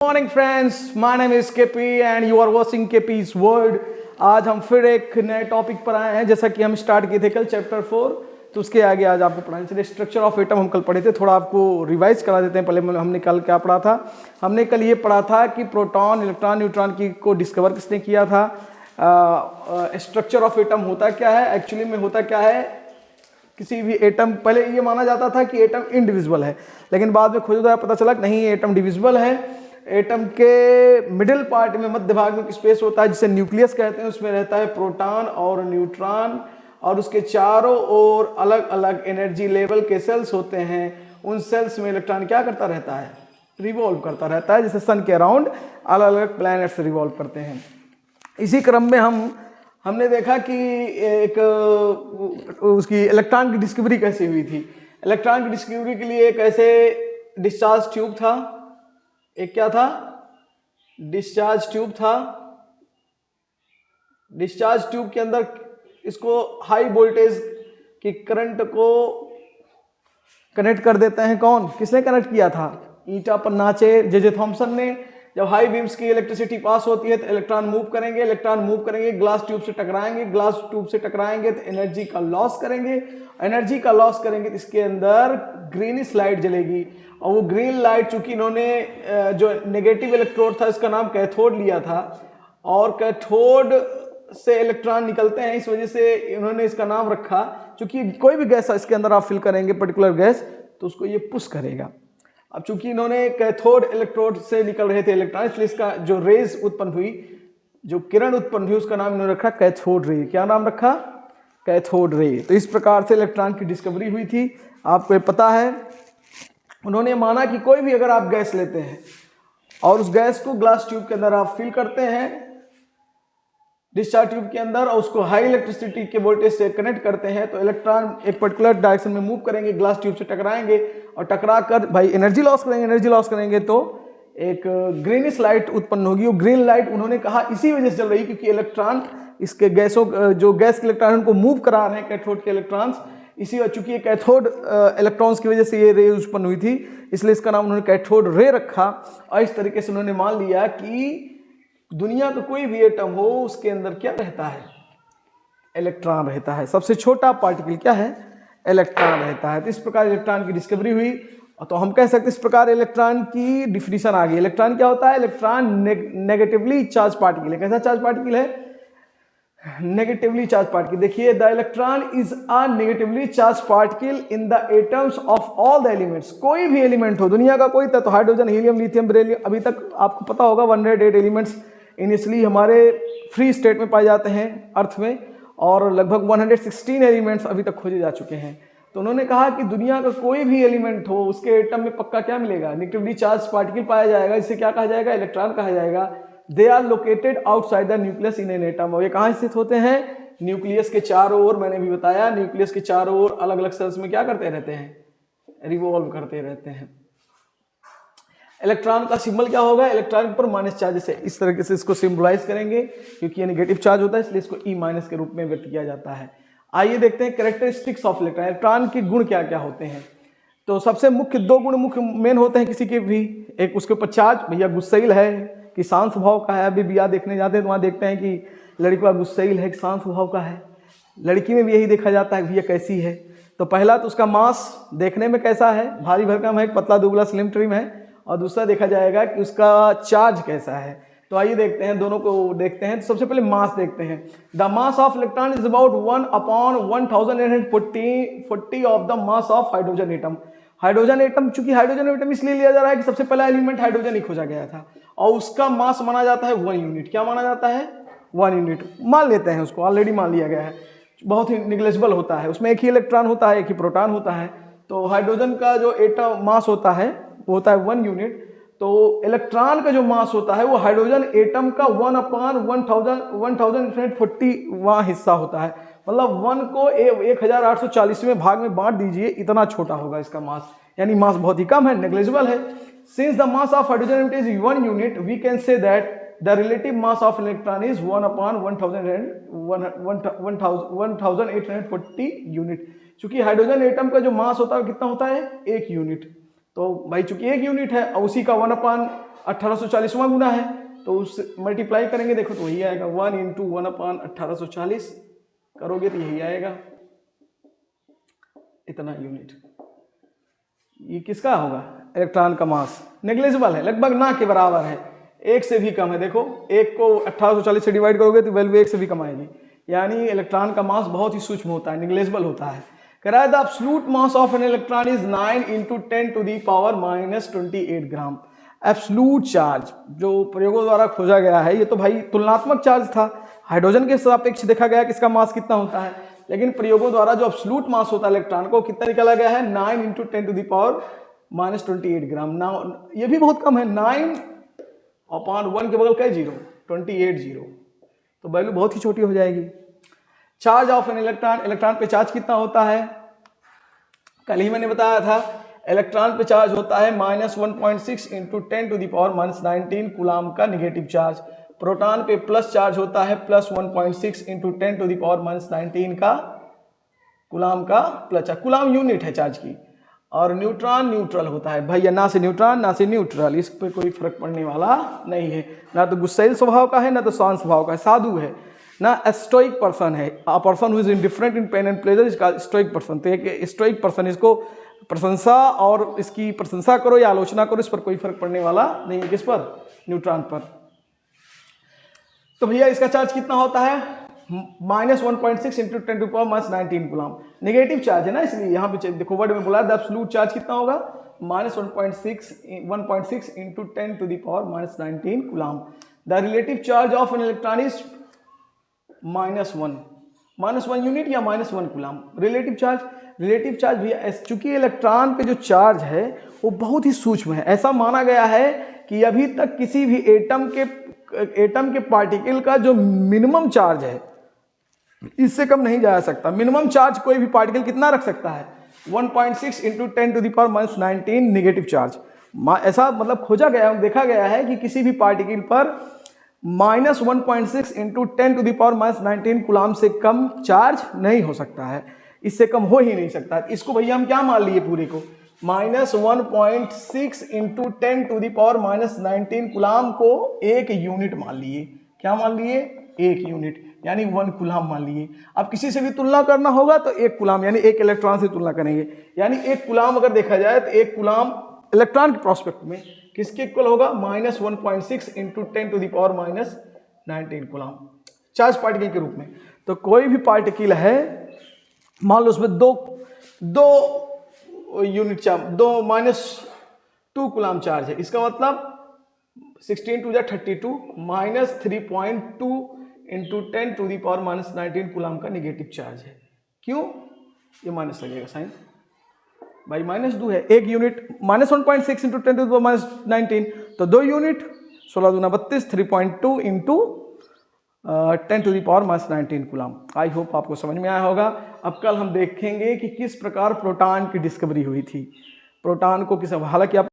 Morning friends, my name is KP and you are watching KP's world. आज हम फिर एक नए टॉपिक पर आए हैं। जैसा कि हम स्टार्ट किए थे कल चैप्टर 4, तो उसके आगे आज आपको पढ़ाने चलिए स्ट्रक्चर ऑफ एटम। हम कल पढ़े थे, थोड़ा आपको रिवाइज करा देते हैं। पहले हमने कल क्या पढ़ा था? हमने कल ये पढ़ा था कि प्रोटॉन, इलेक्ट्रॉन, न्यूट्रॉन की को डिस्कवर किसने किया था। स्ट्रक्चर ऑफ एटम होता क्या है, एक्चुअली में होता क्या है। किसी भी एटम, पहले ये माना जाता था कि एटम इनडिविजिबल है, लेकिन बाद में खोजा पता चला कि नहीं, एटम डिविजिबल है। एटम के मिडिल पार्ट में, मध्य भाग में स्पेस होता है जिसे न्यूक्लियस कहते हैं। उसमें रहता है प्रोटॉन और न्यूट्रॉन, और उसके चारों ओर अलग अलग एनर्जी लेवल के सेल्स होते हैं। उन सेल्स में इलेक्ट्रॉन क्या करता रहता है? रिवॉल्व करता रहता है, जैसे सन के अराउंड अलग अलग प्लैनेट्स रिवॉल्व करते हैं। इसी क्रम में हमने देखा कि एक उसकी इलेक्ट्रॉन की डिस्कवरी कैसे हुई थी। इलेक्ट्रॉन की डिस्कवरी के लिए एक ऐसे डिस्चार्ज ट्यूब था, एक क्या था? डिस्चार्ज ट्यूब था। डिस्चार्ज ट्यूब के अंदर इसको हाई वोल्टेज की करंट को कनेक्ट कर देते हैं। कौन, किसने कनेक्ट किया था? ईटा पन्नाचे जे थॉमसन ने। जब हाई बीम्स की इलेक्ट्रिसिटी पास होती है तो इलेक्ट्रॉन मूव करेंगे, ग्लास ट्यूब से टकराएंगे, ग्लास ट्यूब से टकराएंगे तो एनर्जी का लॉस करेंगे तो इसके अंदर ग्रीनिश लाइट जलेगी। और वो ग्रीन लाइट, चूंकि इन्होंने जो नेगेटिव इलेक्ट्रोड था इसका नाम कैथोड लिया था, और कैथोड से इलेक्ट्रॉन निकलते हैं, इस वजह से इन्होंने इसका नाम रखा। चूंकि कोई भी गैस इसके अंदर आप फिल करेंगे, पर्टिकुलर गैस, तो उसको ये पुश करेगा। अब चूंकि इन्होंने कैथोड इलेक्ट्रोड से निकल रहे थे इलेक्ट्रॉन, इसलिए इसका जो रेज उत्पन्न हुई, जो किरण उत्पन्न हुई, उसका नाम इन्होंने रखा कैथोड रे। क्या नाम रखा? Cathode ray. तो इस प्रकार से इलेक्ट्रॉन की डिस्कवरी हुई थी। आपको पता है, उन्होंने माना कि कोई भी अगर आप गैस लेते हैं और उस गैस को ग्लास ट्यूब के अंदर आप फिल करते हैं, डिस्चार्ज ट्यूब के अंदर, और उसको हाई इलेक्ट्रिसिटी के वोल्टेज से कनेक्ट करते हैं, तो इलेक्ट्रॉन एक पर्टिकुलर डायरेक्शन में मूव करेंगे, ग्लास ट्यूब से टकराएंगे, और टकरा कर भाई एनर्जी लॉस करेंगे तो एक ग्रीनिश लाइट उत्पन्न होगी। वो ग्रीन लाइट उन्होंने कहा इसी वजह से चल रही, क्योंकि इलेक्ट्रॉन इसके जो गैस के इलेक्ट्रॉन उनको मूव करा रहे हैं, कैथोड के इलेक्ट्रॉन्स। इसी चूंकि कैथोड इलेक्ट्रॉन्स की वजह से ये रे उत्पन्न हुई थी, इसलिए इसका नाम उन्होंने कैथोड रे रखा। और इस तरीके से उन्होंने मान लिया कि दुनिया का कोई भी एटम हो, उसके अंदर क्या रहता है? इलेक्ट्रॉन रहता है। सबसे छोटा पार्टिकल क्या है? इलेक्ट्रॉन रहता है। तो इस प्रकार इलेक्ट्रॉन की डिस्कवरी हुई। तो हम कह सकते हैं इस प्रकार इलेक्ट्रॉन की डिफिनीशन आ गई। इलेक्ट्रॉन क्या होता है? इलेक्ट्रॉन नेगेटिवली चार्ज पार्टिकल है। कैसा चार्ज पार्टिकल है? Negatively charge particle. देखिए, the electron is a negatively charge particle in the atoms of all the elements. कोई भी एलिमेंट हो, दुनिया का कोई तत्व, हाइड्रोजन, हीलियम, लिथियम, बेरिलियम, अभी तक आपको पता होगा 108 एलिमेंट्स इनिशियली हमारे फ्री स्टेट में पाए जाते हैं अर्थ में, और लगभग 116 एलिमेंट्स अभी तक खोजे जा चुके हैं। तो उन्होंने कहा कि दुनिया का कोई भी एलिमेंट हो, उसके एटम में पक्का क्या मिलेगा? नेगेटिवली चार्ज पार्टिकल पाया जाएगा। इसे क्या कहा जाएगा? इलेक्ट्रॉन कहा जाएगा। They are located outside the nucleus in an atom. और ये कहाँ स्थित होते हैं? न्यूक्लियस के चारों ओर। मैंने भी बताया, न्यूक्लियस के चारों ओर अलग अलग सेल्स में क्या करते रहते हैं? रिवॉल्व करते रहते हैं। इलेक्ट्रॉन का सिंबल क्या होगा? इलेक्ट्रॉन पर माइनस चार्ज से इस तरीके से इसको सिंबलाइज करेंगे, क्योंकि ये नेगेटिव चार्ज होता है, इसलिए इसको ई माइनस के रूप में व्यक्त किया जाता है। आइए देखते हैं कैरेक्टरिस्टिक्स ऑफ इलेक्ट्रॉन। इलेक्ट्रॉन के गुण क्या क्या होते हैं। तो सबसे मुख्य दो गुण मुख्य मेन होते हैं किसी के भी। एक उसके ऊपर चार्ज, भैया गुस्सैल है कि शांत स्वभाव का है। अभी ब्याह देखने जाते हैं तो वहाँ देखते हैं कि लड़की का गुस्सैल है कि शांत स्वभाव का है। लड़की में भी यही देखा जाता है भैया कैसी है। तो पहला तो उसका मास देखने में कैसा है, भारी भरकम है, पतला दुबला स्लिम ट्रिम है। और दूसरा देखा जाएगा कि उसका चार्ज कैसा है। तो आइए देखते हैं, दोनों को देखते हैं। तो सबसे पहले मास देखते हैं। The mass of electron is about 1/1840 of the mass of hydrogen atom. Hydrogen atom, चूंकि हाइड्रोजन एटम इसलिए लिया जा रहा है कि सबसे पहला एलिमेंट हाइड्रोजन ही खोजा गया था, और उसका मास माना जाता है 1 यूनिट। क्या माना जाता है? 1 यूनिट मान लेते हैं, उसको ऑलरेडी मान लिया गया है। बहुत ही निग्लेजिबल होता है, उसमें एक ही इलेक्ट्रॉन होता है, एक ही प्रोटॉन होता है। तो हाइड्रोजन का जो एटम मास होता है वो होता है 1 यूनिट। तो इलेक्ट्रॉन का जो मास होता है वो हाइड्रोजन एटम का 1/1840 वहाँ हिस्सा होता है। मतलब 1 को 1840वें भाग में बांट दीजिए, इतना छोटा होगा इसका मास। यानी मास बहुत ही कम है, नेग्लिजिबल है। Since the mass of hydrogen is 1 unit, we can say that the relative mass of electron is 1/1840 unit. चूंकि हाइड्रोजन एटम का जो मास होता है कितना होता है? 1 यूनिट। तो भाई चूंकि 1 यूनिट है और उसी का 1/1840 1840वां गुना है, तो उससे मल्टीप्लाई करेंगे, देखो तो वही आएगा 1 × 1/1840 करोगे तो यही आएगा, इतना यूनिट। ये किसका होगा? इलेक्ट्रॉन का मास। नेग्लिजिबल है, लगभग ना के बराबर है, 1 से भी कम है। देखो 1 को 1840 से डिवाइड करोगे तो वैल्यू 1 से भी कम आएगी, यानी इलेक्ट्रॉन का मास बहुत ही सूक्ष्म होता है, नेग्लिजिबल होता है। कह रहा है the absolute mass of an electron is 9 × 10⁻⁻28 gram. Absolute charge जो प्रयोगों द्वारा खोजा गया है, ये तो भाई तुलनात्मक चार्ज था, हाइड्रोजन के सापेक्ष देखा गया कि इसका मास कितना होता है, लेकिन प्रयोगों द्वारा जो एब्सोल्यूट मास होता है इलेक्ट्रॉन को कितना निकाला गया है? 9 × 10⁻⁻28 ग्राम। ना ये भी बहुत कम है, 9/1 के बगल का 0, 28 0, तो वैल्यू बहुत ही छोटी हो जाएगी। Charge of an electron, electron पे चार्ज कितना होता है? कल ही मैंने बताया था, इलेक्ट्रॉन पे चार्ज होता है -1.6 × 10⁻⁻19 कूलाम का नेगेटिव चार्ज। प्रोटॉन पे प्लस चार्ज होता है +1.6 × 10⁻⁻19 का कूलाम का प्लस चार्ज, कूलाम यूनिट है चार्ज की। और न्यूट्रॉन न्यूट्रल होता है भैया, ना से न्यूट्रॉन ना से न्यूट्रल, इस पर कोई फर्क पड़ने वाला नहीं है, ना तो गुस्सैल स्वभाव का है ना तो शांत स्वभाव का है, साधु है ना, स्टोइक पर्सन है। A person who is indifferent in pen and pleasure इसका स्टोइक पर्सन। तो एक स्टोइक पर्सन, इसको प्रशंसा और इसकी प्रशंसा करो या आलोचना करो, इस पर कोई फर्क पड़ने वाला नहीं है। किस पर? न्यूट्रॉन पर। तो भैया इसका चार्ज कितना होता है? -1.6 × 10⁻⁻19 कूलाम। नेगेटिव चार्ज है ना, इसलिए यहाँ पे देखो वर्ड में बोला द एब्सोल्यूट चार्ज कितना होगा? -1.6 × 10⁻⁻19 coulomb. The relative charge of an electron is -1 unit या -1 कूलाम। रिलेटिव चार्ज भैया, चूंकि इलेक्ट्रॉन पे जो चार्ज है वो बहुत ही सूक्ष्म है, ऐसा माना गया है कि अभी तक किसी भी एटम के पार्टिकल का जो मिनिमम चार्ज है इससे कम नहीं जा सकता। मिनिमम चार्ज कोई भी पार्टिकल कितना रख सकता है? 1.6 × 10⁻⁻19 नेगेटिव चार्ज। ऐसा मतलब खोजा गया, देखा गया है कि किसी भी पार्टिकल पर -1.6 × 10⁻⁻19 कूलाम से कम चार्ज नहीं हो सकता है, इससे कम हो ही नहीं सकता। इसको भैया हम क्या मान लिए पूरे को? -1.6 × 10⁻⁻19 कूलाम को एक यूनिट मान लिए। क्या मान लिए? एक यूनिट, यानी 1 कूलाम मान लिए। अब किसी से भी तुलना करना होगा तो 1 कूलाम यानी 1 इलेक्ट्रॉन से तुलना करेंगे, यानी 1 कूलाम अगर देखा जाए तो 1 कूलाम इलेक्ट्रॉन के प्रोस्पेक्ट में किसके इक्वल होगा? -1.6 × 10⁻⁻19 कूलाम चार्ज पार्टिकल के रूप में। तो कोई भी पार्टिकल है, मान लो उसमें दो यूनिट चार्ज, -2 कूलाम चार्ज है, इसका मतलब 16 × 32 -3.2 × 10⁻⁻19 कूलाम का नेगेटिव चार्ज है। क्यों? ये माइनस लगेगा साइन भाई, -2 है, 1 यूनिट, -1.6 × 10⁻⁻19 तो 2 यूनिट, 16 दूना 32, 3.2 × 10⁻⁻19 कूलाम। आई होप आपको समझ में आया होगा। अब कल हम देखेंगे कि किस प्रकार प्रोटॉन की डिस्कवरी हुई थी। प्रोटॉन को किस, हालांकि आप